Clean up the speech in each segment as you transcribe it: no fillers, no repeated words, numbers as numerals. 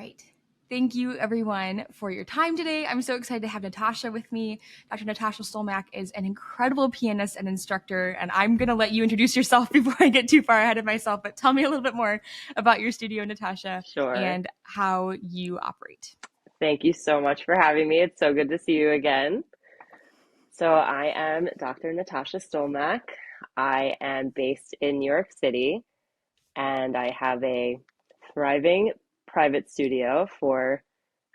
right. Thank you, everyone, for your time today. I'm so excited to have Natasha with me. Dr. Natasha Stolmack is an incredible pianist and instructor, and I'm going to let you introduce yourself before I get too far ahead of myself. But tell me a little bit more about your studio, Natasha, Sure. and how you operate. Thank you so much for having me. It's so good to see you again. So I am Dr. Natasha Stolmack. I am based in New York City, and I have a thriving private studio for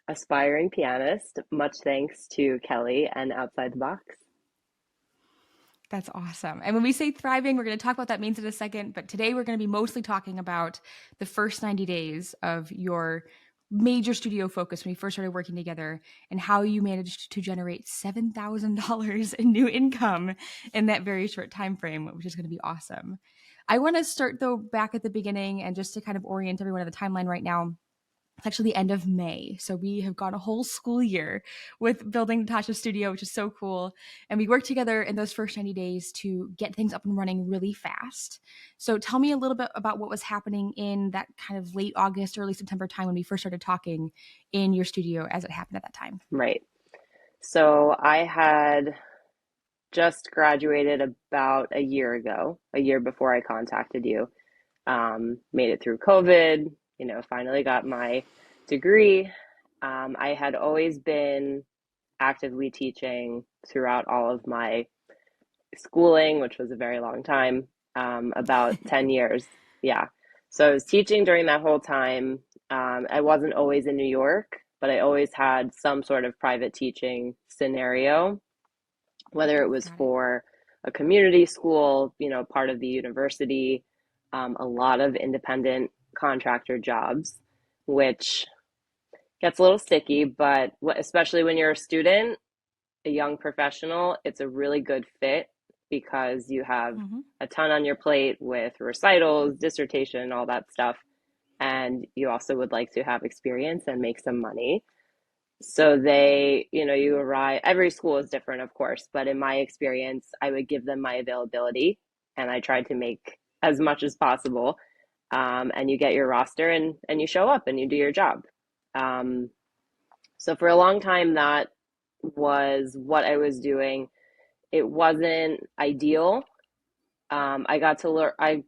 aspiring pianists, much thanks to Kelly and Outside the Box. That's awesome. And when we say thriving, we're going to talk about what that means in a second. But today we're going to be mostly talking about the first 90 days of your major studio focus when we first started working together and how you managed to generate $7,000 in new income in that very short time frame, which is going to be awesome. I want to start though back at the beginning and just to kind of orient everyone on the timeline right now. It's actually the end of May. So we have gone a whole school year with building Natasha's studio, which is so cool. And we worked together in those first 90 days to get things up and running really fast. So tell me a little bit about what was happening in that kind of late August, early September time when we first started talking in your studio as it happened at that time. Right. So I had just graduated about a year ago, a year before I contacted you. Made it through COVID, finally got my degree. I had always been actively teaching throughout all of my schooling, which was a very long time, about 10 years. Yeah. So I was teaching during that whole time. I wasn't always in New York, but I always had some sort of private teaching scenario, whether it was for a community school, part of the university, a lot of independent contractor jobs, which gets a little sticky, but especially when you're a student, a young professional, it's a really good fit because you have a ton on your plate with recitals, dissertation, all that stuff. And you also would like to have experience and make some money. So you arrive, every school is different, of course, but in my experience, I would give them my availability and I tried to make as much as possible. And you get your roster and you show up and you do your job. So for a long time, that was what I was doing. It wasn't ideal. I got to learn, I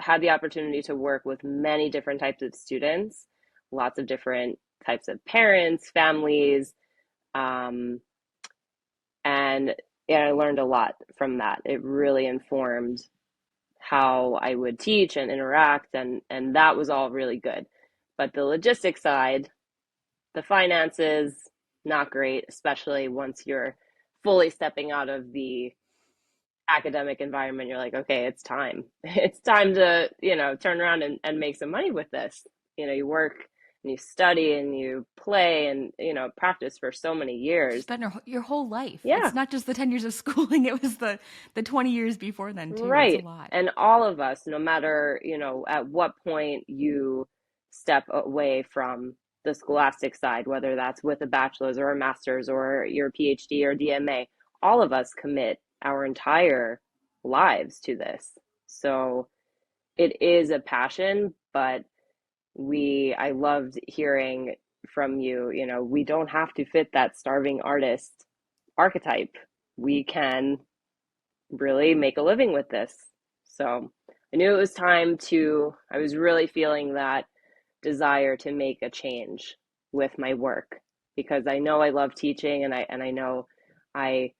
had the opportunity to work with many different types of students, lots of different types of parents, families, and I learned a lot from that. It really informed how I would teach and interact, and that was all really good. But the logistics side, the finances, not great, especially once you're fully stepping out of the academic environment. You're like, okay, it's time. It's time to, turn around and make some money with this. You work and you study and you play and, practice for so many years. Spent your whole life. Yeah. It's not just the 10 years of schooling. It was the 20 years before then too. Right. It's a lot. And all of us, no matter, at what point you step away from the scholastic side, whether that's with a bachelor's or a master's or your PhD or DMA, all of us commit our entire lives to this. So it is a passion, but I loved hearing from you, we don't have to fit that starving artist archetype. We can really make a living with this. So I knew it was time I was really feeling that desire to make a change with my work because I know I love teaching and I know I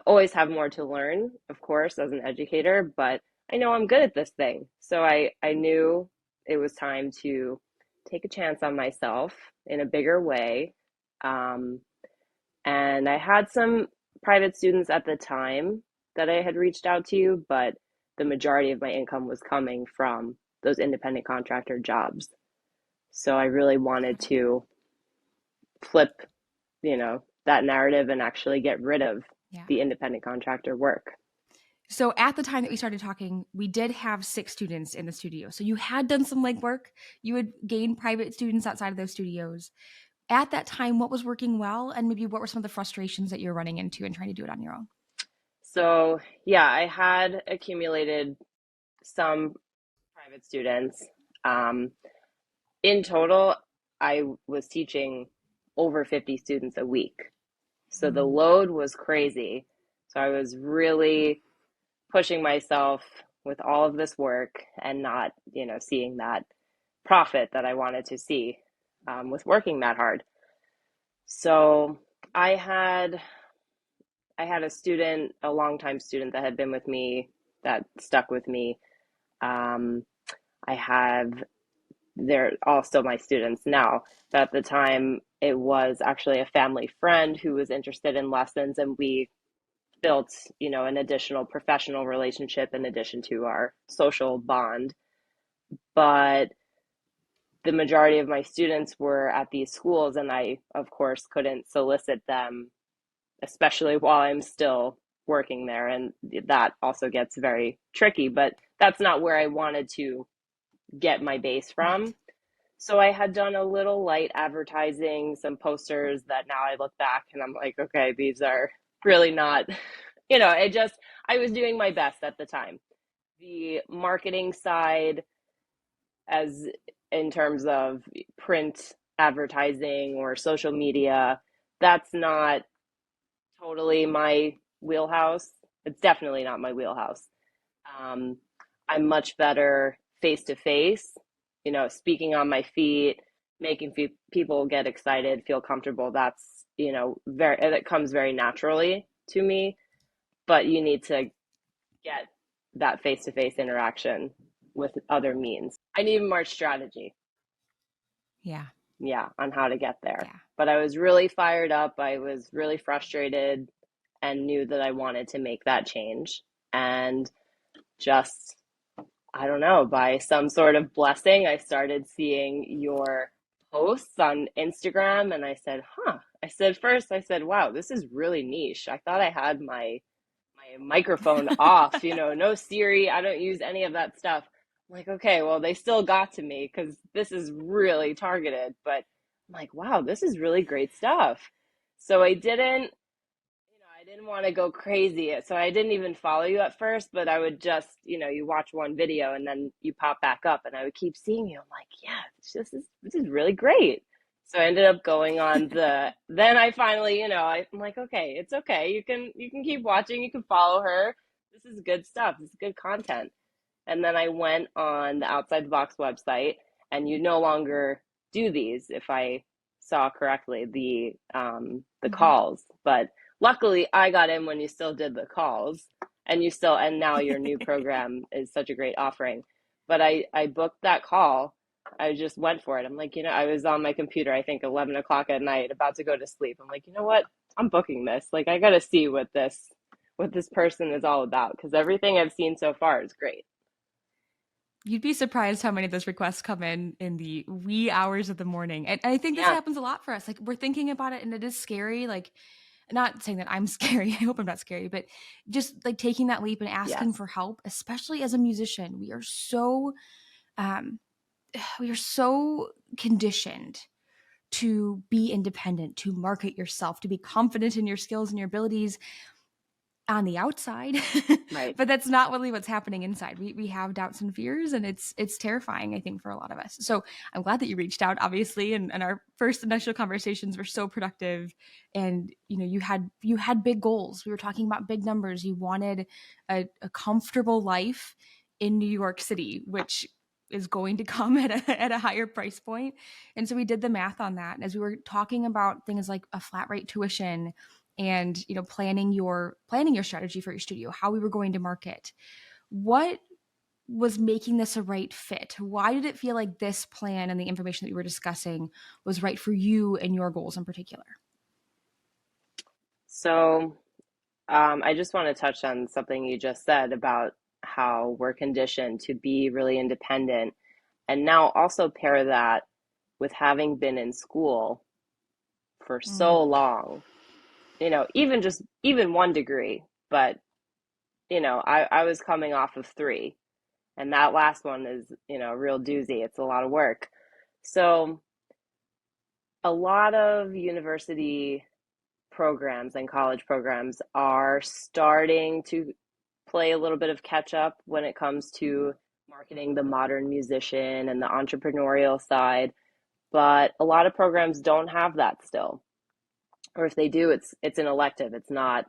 always have more to learn, of course, as an educator, but I know I'm good at this thing. So I knew it was time to take a chance on myself in a bigger way. And I had some private students at the time that I had reached out to, but the majority of my income was coming from those independent contractor jobs. So I really wanted to flip, that narrative and actually get rid of the independent contractor work. So at the time that we started talking, we did have 6 students in the studio. So you had done some legwork. You had gained private students outside of those studios. At that time, what was working well? And maybe what were some of the frustrations that you're running into and trying to do it on your own? So yeah, I had accumulated some private students. In total, I was teaching over 50 students a week. So the Mm. load was crazy. So I was really pushing myself with all of this work and not, seeing that profit that I wanted to see with working that hard. So I had I had a student, a longtime student that had been with me that stuck with me. Um, I have they're all still my students now, but at the time it was actually a family friend who was interested in lessons, and we built, an additional professional relationship in addition to our social bond. But the majority of my students were at these schools, and I, of course, couldn't solicit them, especially while I'm still working there. And that also gets very tricky, but that's not where I wanted to get my base Right. from. So I had done a little light advertising, some posters that now I look back and I'm like, okay, these are really not, I was doing my best at the time. The marketing side, as in terms of print advertising or social media, that's not totally my wheelhouse. It's definitely not my wheelhouse. Um, I'm much better face to face, speaking on my feet, making people get excited, feel comfortable. That's, that comes very naturally to me, but you need to get that face to face interaction with other means. I need more strategy, Yeah. yeah, on how to get there. Yeah. But I was really fired up. I was really frustrated and knew that I wanted to make that change. And just, I don't know, by some sort of blessing, I started seeing your posts on Instagram and I said, huh. I said, wow, this is really niche. I thought I had my microphone off, no Siri. I don't use any of that stuff. I'm like, okay, well, they still got to me because this is really targeted. But I'm like, wow, this is really great stuff. So I didn't want to go crazy. So I didn't even follow you at first, but I would just, you watch one video and then you pop back up and I would keep seeing you. I'm like, yeah, this is really great. So I ended up going on then I finally, I'm like, okay, it's okay. You can keep watching, you can follow her. This is good stuff. This is good content. And then I went on the Outside the Box website, and you no longer do these, if I saw correctly, the Mm-hmm. calls. But luckily, I got in when you still did the calls, and now your new program is such a great offering. But I booked that call. I just went for it. I'm like, I was on my computer, I think 11 o'clock at night, about to go to sleep. I'm like, you know what? I'm booking this. Like, I got to see what this person is all about because everything I've seen so far is great. You'd be surprised how many of those requests come in the wee hours of the morning. And I think this Yeah. happens a lot for us. Like we're thinking about it and it is scary. Like not saying that I'm scary. I hope I'm not scary, but just like taking that leap and asking Yes. for help, especially as a musician. Um we are so conditioned to be independent, to market yourself, to be confident in your skills and your abilities on the outside. Right. But that's not really what's happening inside. We have doubts and fears, and it's terrifying, I think, for a lot of us. So I'm glad that you reached out, obviously, and our first initial conversations were so productive. And you had big goals. We were talking about big numbers. You wanted a comfortable life in New York City, which is going to come at a higher price point. And so we did the math on that. And as we were talking about things like a flat rate tuition and planning your strategy for your studio, how we were going to market, what was making this a right fit? Why did it feel like this plan and the information that you were discussing was right for you and your goals in particular? So, I just want to touch on something you just said about how we're conditioned to be really independent. And now also pair that with having been in school for Mm. so long, even one degree, but, I was coming off of three. And that last one is, a real doozy. It's a lot of work. So, a lot of university programs and college programs are starting to play a little bit of catch up when it comes to marketing the modern musician and the entrepreneurial side. but a lot of programs don't have that still. Or if they do, it's an elective. It's not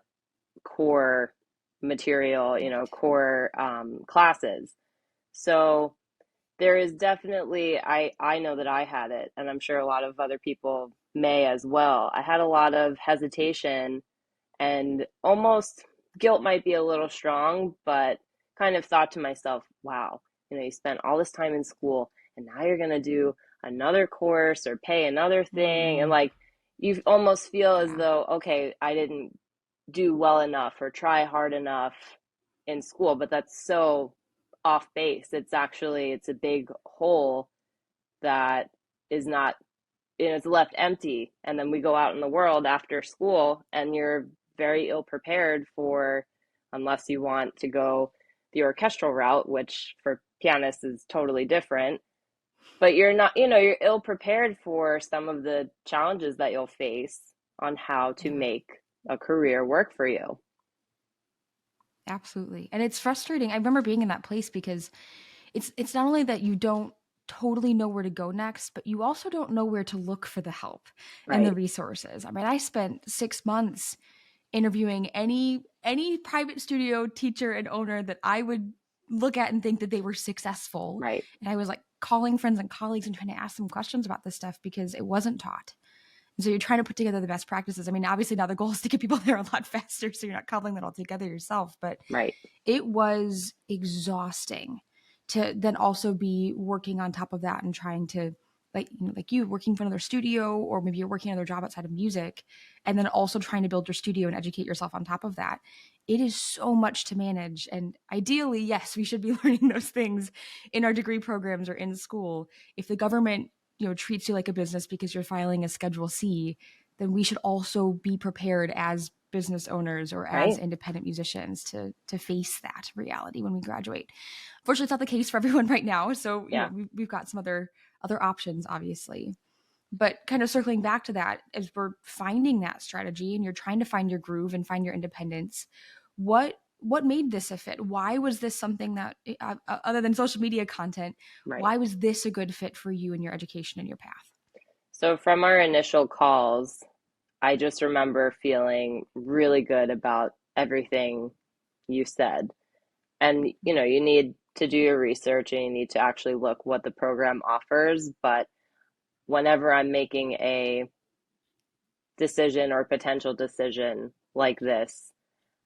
core material, Right. core classes. So there is definitely, I know that I had it, and I'm sure a lot of other people may as well. I had a lot of hesitation and almost guilt might be a little strong, but kind of thought to myself, wow, you spent all this time in school and now you're going to do another course or pay another thing. And Mm, like you almost feel as yeah. though, okay, I didn't do well enough or try hard enough in school, but that's so off base. It's a big hole that is not, it's left empty. And then we go out in the world after school and you're very ill prepared for, unless you want to go the orchestral route, which for pianists is totally different. But you're not, you're ill prepared for some of the challenges that you'll face on how to Yeah. make a career work for you. Absolutely. And it's frustrating. I remember being in that place because it's not only that you don't totally know where to go next, but you also don't know where to look for the help and the Right, resources. I mean, I spent 6 months interviewing any private studio teacher and owner that I would look at and think that they were successful. right, And I was like calling friends and colleagues and trying to ask them questions about this stuff because it wasn't taught. And so you're trying to put together the best practices. I mean, obviously now the goal is to get people there a lot faster, so you're not cobbling that all together yourself. But right, it was exhausting to then also be working on top of that and trying to like you working for another studio, or maybe you're working another job outside of music, and then also trying to build your studio and educate yourself on top of that. It is so much to manage, and ideally, yes, we should be learning those things in our degree programs or in school. If the government treats you like a business because you're filing a Schedule C, then we should also be prepared as business owners or as right. independent musicians to face that reality when we graduate. Fortunately, it's not the case for everyone right now, so Yeah. we've got some other options, obviously. But kind of circling back to that, as we're finding that strategy and you're trying to find your groove and find your independence, what made this a fit? Why was this something that, other than social media content, Right. why was this a good fit for you in your education and your path? So from our initial calls, I just remember feeling really good about everything you said. And you need to do your research and you need to actually look what the program offers. But whenever I'm making a decision or potential decision like this,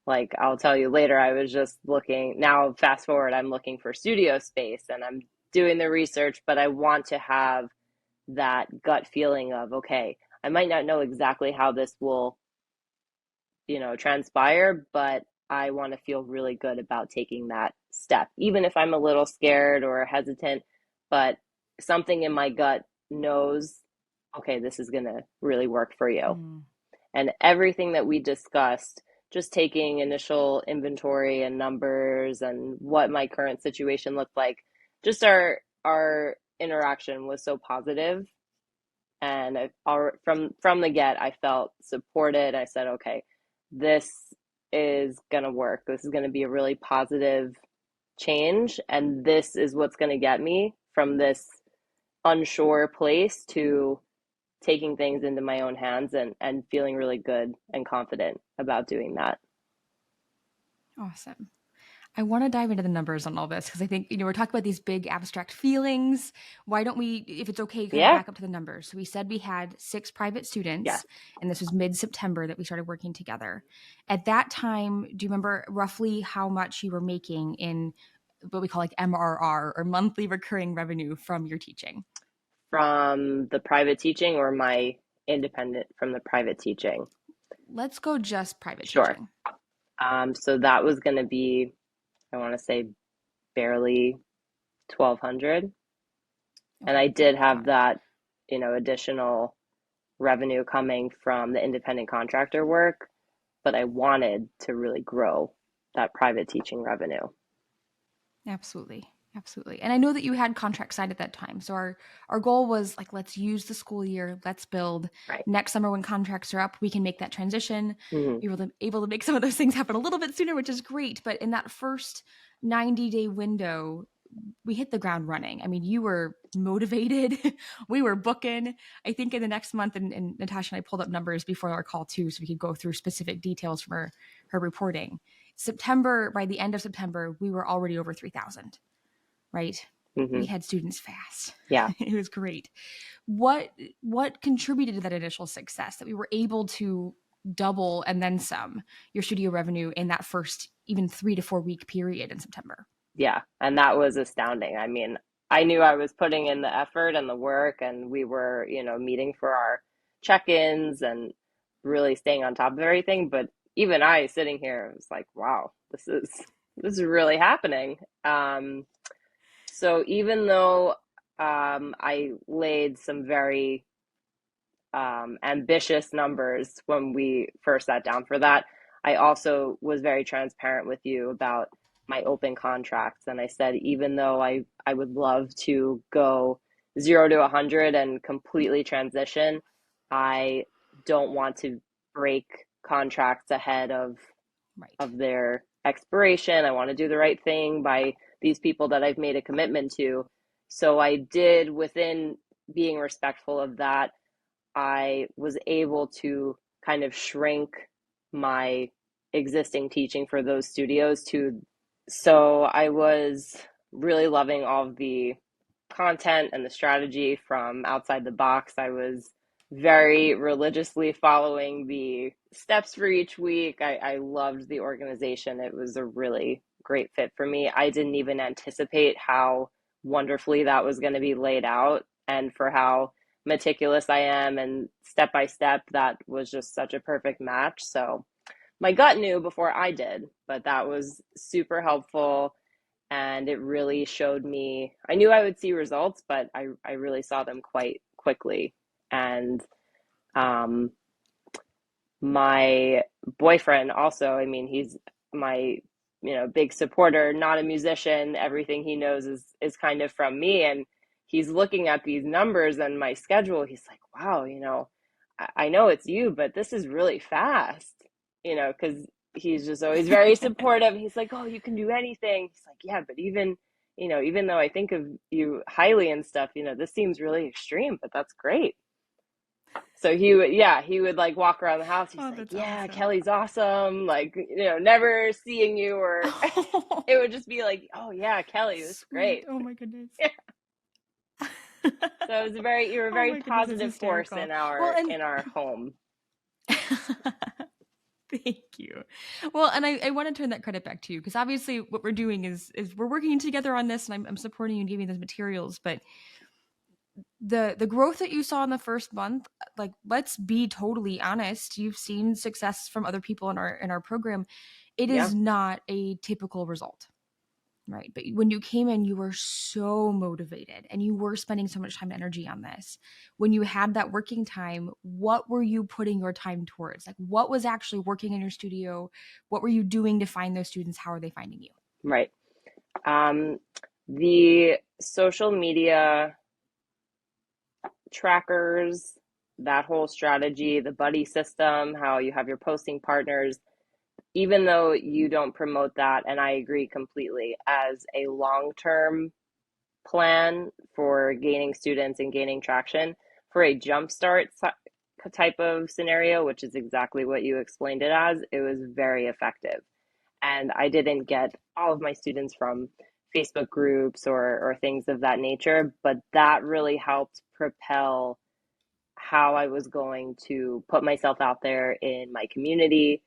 like I'll tell you later, I was just looking, now fast forward, I'm looking for studio space and I'm doing the research, but I want to have that gut feeling of, okay, I might not know exactly how this will, transpire, but I want to feel really good about taking that step, even if I'm a little scared or hesitant, but something in my gut knows, okay, this is going to really work for you. Mm, And everything that we discussed, just taking initial inventory and numbers and what my current situation looked like, just our interaction was so positive, and from the get I felt supported. I said, okay, this is going to work. This is going to be a really positive change, and this is what's going to get me from this unsure place to taking things into my own hands and feeling really good and confident about doing that. awesome. I want to dive into the numbers on all this because I think, we're talking about these big abstract feelings. Why don't we, if it's okay, kind of Yeah, back up to the numbers? So we said we had 6 private yeah. students, and this was mid-September that we started working together. At that time, do you remember roughly how much you were making in what we call like MRR, or monthly recurring revenue, from your teaching? From the private teaching or my independent from the private teaching? Let's go just private Sure. teaching. So that was going to be, I want to say, barely 1,200. And Okay, I did got have it. that, additional revenue coming from the independent contractor work, but I wanted to really grow that private teaching revenue. Absolutely. Absolutely. And I know that you had contract signed at that time. So our goal was like, let's use the school year, let's build. Right. Next summer when contracts are up, we can make that transition. Hmm. We were able to make some of those things happen a little bit sooner, which is great. But in that first 90-day window, we hit the ground running. I mean, you were motivated. We were booking. I think in the next month, and Natasha and I pulled up numbers before our call too, so we could go through specific details from her reporting. September, by the end of September, we were already over 3,000, right? We Hmm. had students fast. Yeah. It was great. What what contributed to that initial success that we were able to double and then some your studio revenue in that first even 3 to 4 week period in September? Yeah. And that was astounding. I mean, I knew I was putting in the effort and the work, and we were, meeting for our check-ins and really staying on top of everything. But even I sitting here was like, wow, this is really happening. So even though I laid some very ambitious numbers when we first sat down for that, I also was very transparent with you about my open contracts. And I said, even though I would love to go 0 to 100 and completely transition, I don't want to break contracts ahead Right. of their expiration. I want to do the right thing by these people that I've made a commitment to. So I did, within being respectful of that, I was able to kind of shrink my existing teaching for those studios to, so I was really loving all of the content and the strategy from outside the box. I was very religiously following the steps for each week. I loved the organization. It was a really great fit for me. I didn't even anticipate how wonderfully that was going to be laid out, and for how meticulous I am and step by step, that was just such a perfect match. So my gut knew before I did, but that was super helpful. And it really showed me, I knew I would see results, but I really saw them quite quickly. And um, my boyfriend also, I mean, he's my, big supporter, not a musician. Everything he knows is kind of from me. And he's looking at these numbers and my schedule. He's like, wow, I know it's you, but this is really fast, because he's just always very supportive. He's like, oh, you can do anything. He's like, yeah, but even though I think of you highly and stuff, this seems really extreme, but that's great. So he would like walk around the house. He's Oh, like, that's yeah, awesome. Kelly's awesome. Like, never seeing you, or Oh, it would just be like, oh yeah, Kelly, this is sweet. great. Oh my goodness. So you were a Oh very my goodness, that's positive force hysterical. in Well, our and in our home. thank you. Well, and I want to turn that credit back to you because obviously what we're doing is we're working together on this, and I'm supporting you and giving those materials. But the growth that you saw in the first month, like let's be totally honest, you've seen success from other people in our program. It Yeah, is not a typical result. Right. But when you came in, you were so motivated and you were spending so much time and energy on this. When you had that working time, what were you putting your time towards? Like, what was actually working in your studio? What were you doing to find those students? How are they finding you? right. Um, the social media trackers, that whole strategy, the buddy system, how you have your posting partners, even though you don't promote that, and I agree completely, as a long-term plan for gaining students and gaining traction, for a jumpstart type of scenario, which is exactly what you explained it as, it was very effective. And I didn't get all of my students from Facebook groups or things of that nature, but that really helped propel how I was going to put myself out there in my community.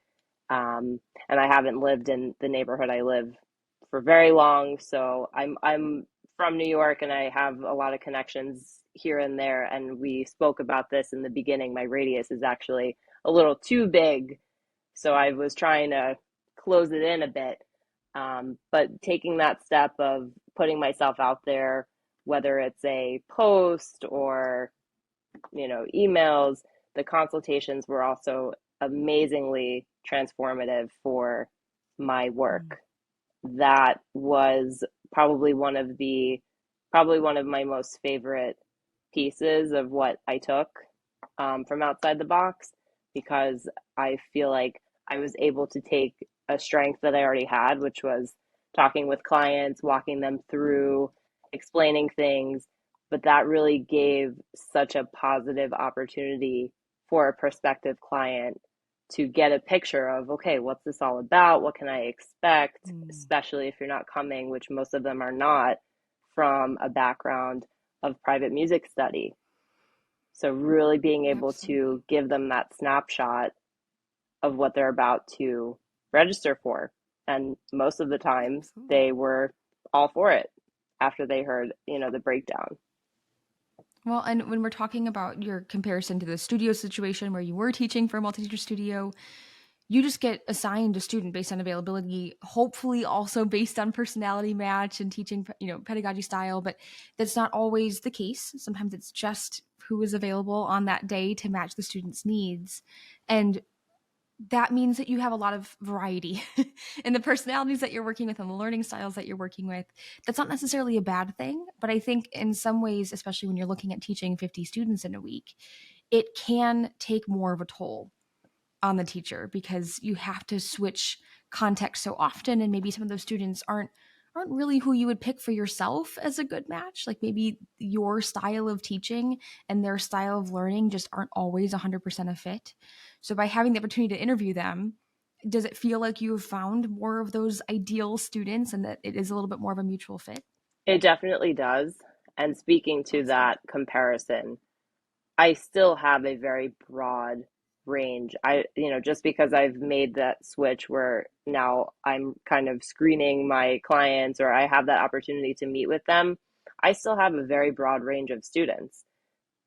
And I haven't lived in the neighborhood I live for very long, so I'm from New York, and I have a lot of connections here and there. And we spoke about this in the beginning. My radius is actually a little too big, so I was trying to close it in a bit. But taking that step of putting myself out there, whether it's a post or emails, the consultations were also amazingly transformative for my Mm. work. That was probably probably one of my most favorite pieces of what I took from outside the box, because I feel like I was able to take a strength that I already had, which was talking with clients, walking them through, explaining things. But that really gave such a positive opportunity for a prospective client to get a picture of, okay, what's this all about? What can I expect? Mm, Especially if you're not coming, which most of them are not, from a background of private music study. So, really being able absolutely. to give them that snapshot of what they're about to register for. And most of the times Absolutely. they were all for it after they heard, the breakdown. Well, and when we're talking about your comparison to the studio situation where you were teaching for a multi-teacher studio, you just get assigned a student based on availability, hopefully also based on personality match and teaching, pedagogy style, but that's not always the case. Sometimes it's just who is available on that day to match the student's needs. And that means that you have a lot of variety in the personalities that you're working with and the learning styles that you're working with. That's not necessarily a bad thing, but I think in some ways, especially when you're looking at teaching 50 students in a week, it can take more of a toll on the teacher because you have to switch context so often, and maybe some of those students aren't really who you would pick for yourself as a good match. Like maybe your style of teaching and their style of learning just aren't always 100% a fit. So by having the opportunity to interview them, does it feel like you have found more of those ideal students and that it is a little bit more of a mutual fit? It definitely does. And speaking to Awesome. that comparison, I still have a very broad range. Just because I've made that switch where now I'm kind of screening my clients or I have that opportunity to meet with them, I still have a very broad range of students.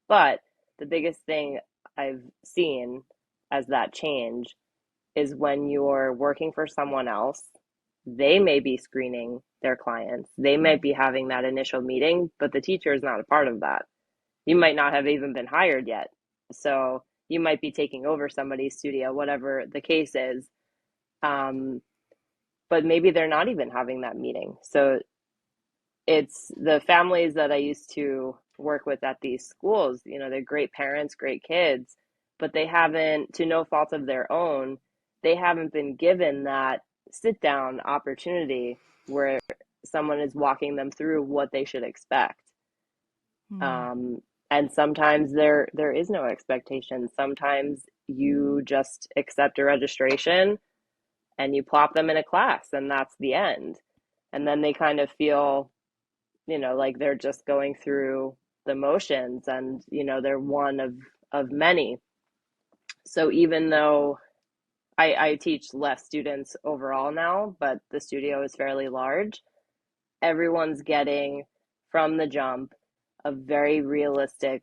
But the biggest thing I've seen as that change is when you're working for someone else, they may be screening their clients. They might Mm. be having that initial meeting, but the teacher is not a part of that. You might not have even been hired yet. So you might be taking over somebody's studio, whatever the case is. Um, but maybe they're not even having that meeting. So it's the families that I used to work with at these schools, they're great parents, great kids, but they haven't, to no fault of their own, they haven't been given that sit down opportunity where someone is walking them through what they should expect. Mm. Um, and sometimes there is no expectation. Sometimes you just accept a registration and you plop them in a class and that's the end. And then they kind of feel, like they're just going through the motions and, they're one of many. So even though I teach less students overall now, but the studio is fairly large, everyone's getting from the jump a very realistic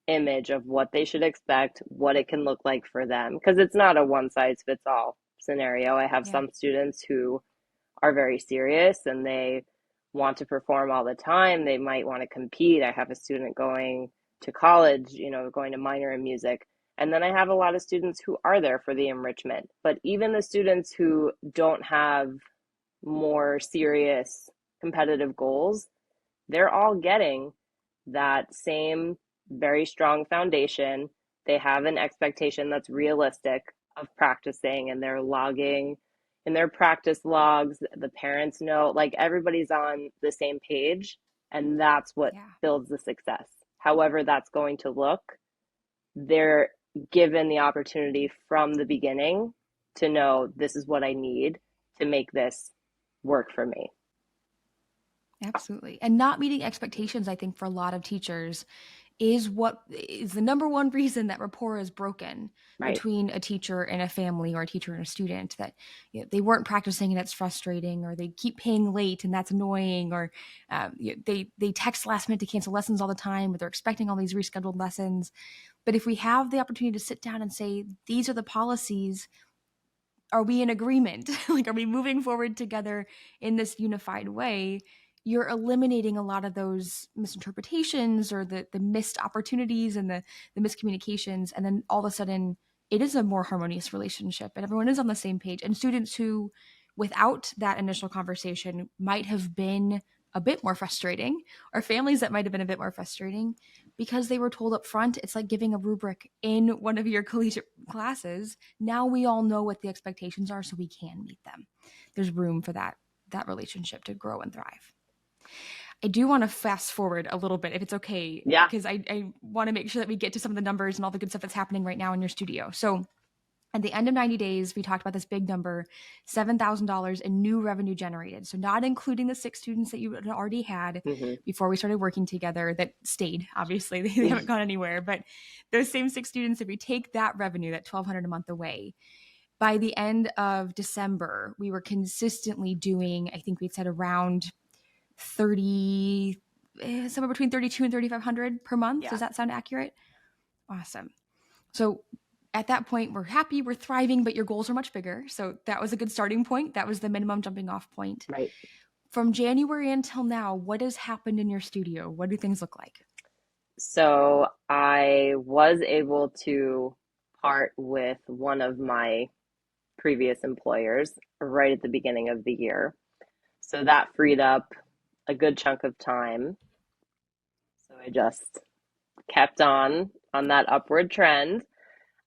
image of what they should expect, what it can look like for them, because it's not a one size fits all scenario. I have Yeah. some students who are very serious and they want to perform all the time. They might want to compete. I have a student going to college, going to minor in music. And then I have a lot of students who are there for the enrichment. But even the students who don't have more serious competitive goals, they're all getting that same very strong foundation. They have an expectation that's realistic of practicing and they're logging in their practice logs. The parents know, like everybody's on the same page, and that's what Yeah. builds the success. However, that's going to look, they're given the opportunity from the beginning to know this is what I need to make this work for me. Absolutely. And not meeting expectations, I think, for a lot of teachers is what is the number one reason that rapport is broken Right. between a teacher and a family or a teacher and a student, that they weren't practicing and it's frustrating, or they keep paying late and that's annoying, or they text last minute to cancel lessons all the time, but they're expecting all these rescheduled lessons. But if we have the opportunity to sit down and say, these are the policies, are we in agreement? Like, are we moving forward together in this unified way? You're eliminating a lot of those misinterpretations or the missed opportunities and the miscommunications. And then all of a sudden, it is a more harmonious relationship and everyone is on the same page. And students who, without that initial conversation, might have been a bit more frustrating, or families that might have been a bit more frustrating because they were told up front, it's like giving a rubric in one of your collegiate classes. Now we all know what the expectations are, so we can meet them. There's room for that relationship to grow and thrive. I do want to fast forward a little bit, if it's okay, Yeah. because I want to make sure that we get to some of the numbers and all the good stuff that's happening right now in your studio. So at the end of 90 days, we talked about this big number, $7,000 in new revenue generated. So not including the 6 students that you had already had Mm-hmm. before we started working together that stayed, obviously, they haven't gone anywhere. But those same 6 students, if we take that revenue, that $1,200 a month away, by the end of December, we were consistently doing, I think we'd said around 30, somewhere between 32 and 3,500 per month. Yeah. Does that sound accurate? Awesome. So at that point, we're happy, we're thriving, but your goals are much bigger. So that was a good starting point. That was the minimum jumping off point. Right. From January until now, what has happened in your studio? What do things look like? So I was able to part with one of my previous employers right at the beginning of the year. So that freed up a good chunk of time. So I just kept on that upward trend.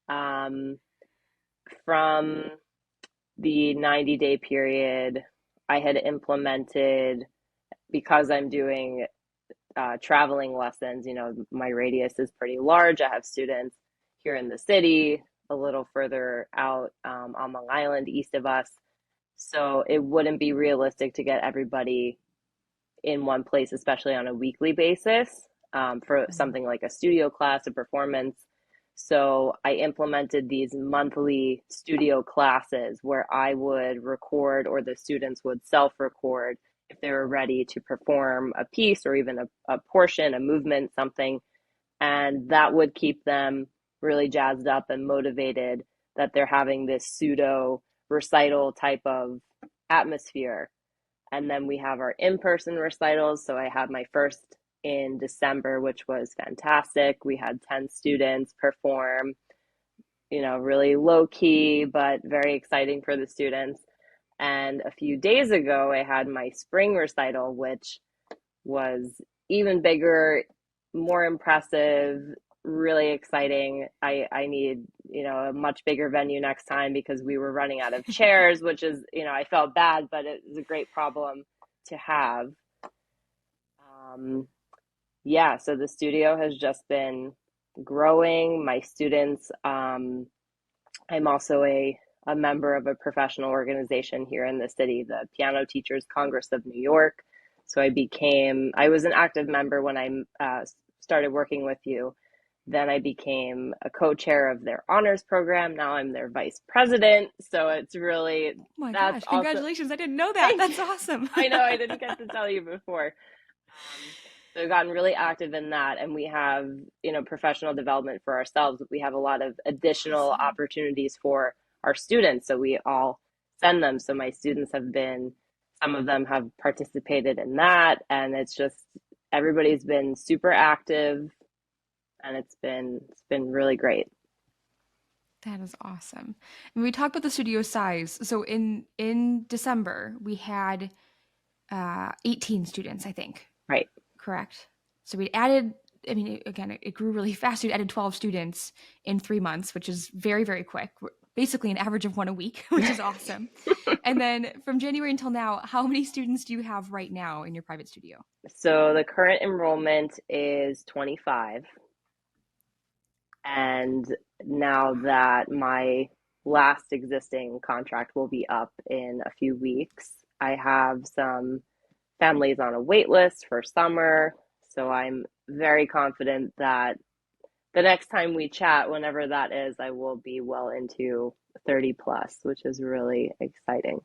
From the 90-day period, I had implemented, because I'm doing traveling lessons, my radius is pretty large. I have students here in the city, a little further out on Long Island, east of us. So it wouldn't be realistic to get everybody in one place, especially on a weekly basis, for something like a studio class, a performance. So I implemented these monthly studio classes where I would record, or the students would self-record if they were ready to perform a piece or even a portion, a movement, something. And that would keep them really jazzed up and motivated that they're having this pseudo recital type of atmosphere. And then we have our in-person recitals. So I had my first in December, which was fantastic. We had 10 students perform, really low key, but very exciting for the students. And a few days ago, I had my spring recital, which was even bigger, more impressive, really exciting. I need, a much bigger venue next time because we were running out of chairs, which is, I felt bad, but it was a great problem to have. Yeah, so the studio has just been growing. My students, I'm also a member of a professional organization here in the city, the Piano Teachers Congress of New York. So I was an active member when I started working with you. Then I became a co-chair of their honors program. Now I'm their vice president. So it's really, Oh my that's gosh, congratulations. I didn't know that. That's awesome. I know, I didn't get to tell you before. So we've gotten really active in that, and we have, professional development for ourselves. We have a lot of additional opportunities for our students. So we all send them. So my students some of them have participated in that, and it's just, everybody's been super active, and it's been really great. That is awesome. And we talked about the studio size. So in December, we had 18 students, I think. Right. Correct. So we added, again, it grew really fast. We added 12 students in 3 months, which is very, very quick. Basically an average of one a week, which is awesome. And then from January until now, how many students do you have right now in your private studio? So the current enrollment is 25. And now that my last existing contract will be up in a few weeks, I have some families on a wait list for summer. So I'm very confident that the next time we chat, whenever that is, I will be well into 30 plus, which is really exciting.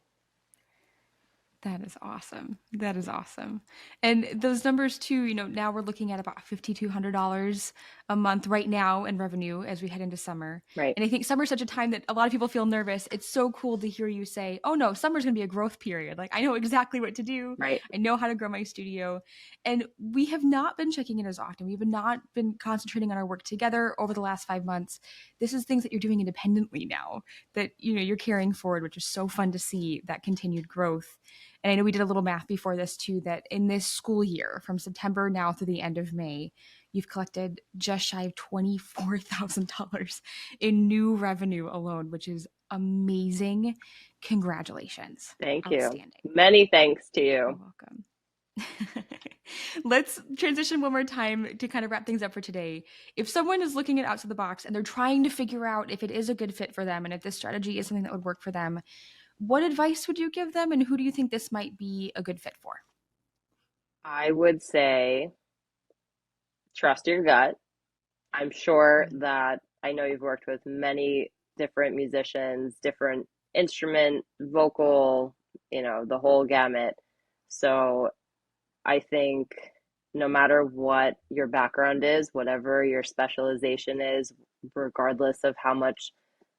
That is awesome. That is awesome. And those numbers too, now we're looking at about $5,200 a month right now in revenue as we head into summer. Right. And I think summer is such a time that a lot of people feel nervous. It's so cool to hear you say, oh no, summer's going to be a growth period. Like I know exactly what to do. Right. I know how to grow my studio. And we have not been checking in as often. We've not been concentrating on our work together over the last 5 months. This is things that you're doing independently now that, you're carrying forward, which is so fun to see that continued growth. And I know we did a little math before this too, that in this school year, from September now through the end of May, you've collected just shy of $24,000 in new revenue alone, which is amazing. Congratulations. Thank you. Outstanding. Many thanks to You're you. welcome. Let's transition one more time to kind of wrap things up for today. If someone is looking at outside the box and they're trying to figure out if it is a good fit for them and if this strategy is something that would work for them, what advice would you give them and who do you think this might be a good fit for? I would say trust your gut. I'm sure Mm, that I know you've worked with many different musicians, different instrument, vocal, the whole gamut. So I think no matter what your background is, whatever your specialization is, regardless of how much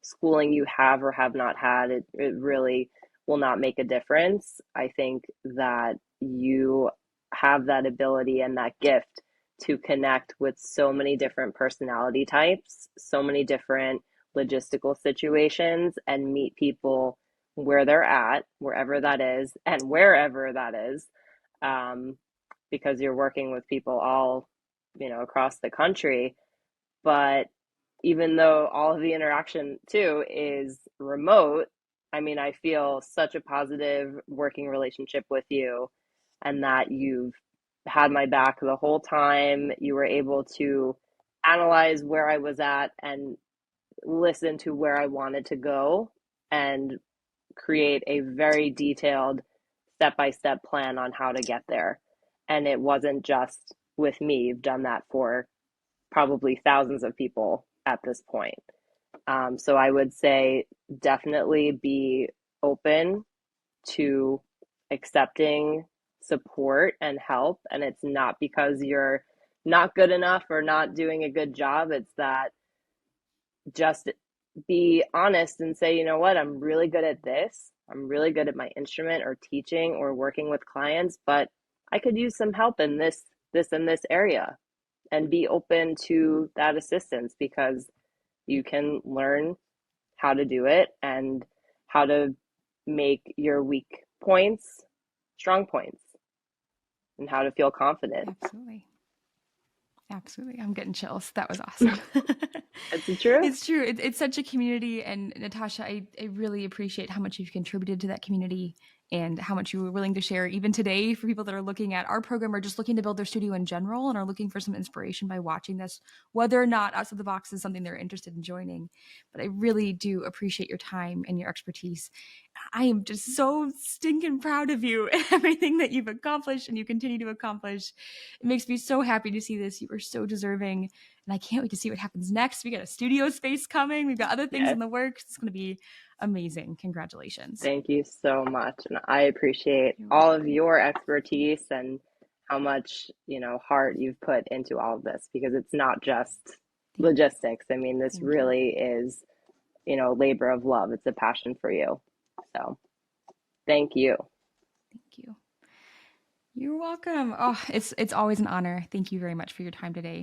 schooling you have or have not had, it really will not make a difference. I think that you have that ability and that gift to connect with so many different personality types, so many different logistical situations, and meet people where they're at, wherever that is, and wherever that is. Um, because you're working with people all, across the country. But even though all of the interaction too is remote, I mean, I feel such a positive working relationship with you and that you've had my back the whole time. You were able to analyze where I was at and listen to where I wanted to go and create a very detailed step by step plan on how to get there. And it wasn't just with me, you've done that for probably thousands of people at this point. So I would say definitely be open to accepting support and help. And it's not because you're not good enough or not doing a good job, it's that just be honest and say, you know what, I'm really good at this. I'm really good at my instrument or teaching or working with clients, but I could use some help in and this area and be open to that assistance because you can learn how to do it and how to make your weak points strong points and how to feel confident. absolutely. Absolutely. I'm getting chills. That was awesome. That's the truth. It's true. It's such a community. And Natasha, I really appreciate how much you've contributed to that community and how much you were willing to share even today for people that are looking at our program or just looking to build their studio in general and are looking for some inspiration by watching this, whether or not outside the box is something they're interested in joining. But I really do appreciate your time and your expertise. I am just so stinking proud of you and everything that you've accomplished and you continue to accomplish. It makes me so happy to see this. You are so deserving. And I can't wait to see what happens next. We got a studio space coming. We've got other things Yes. in the works. It's going to be amazing. Congratulations. Thank you so much. And I appreciate You're all of welcome. your expertise and how much, heart you've put into all of this because it's not just Thank you. logistics. I mean, this Thank you. really is, labor of love. It's a passion for you. So thank you. Thank you. You're welcome. Oh, it's always an honor. Thank you very much for your time today.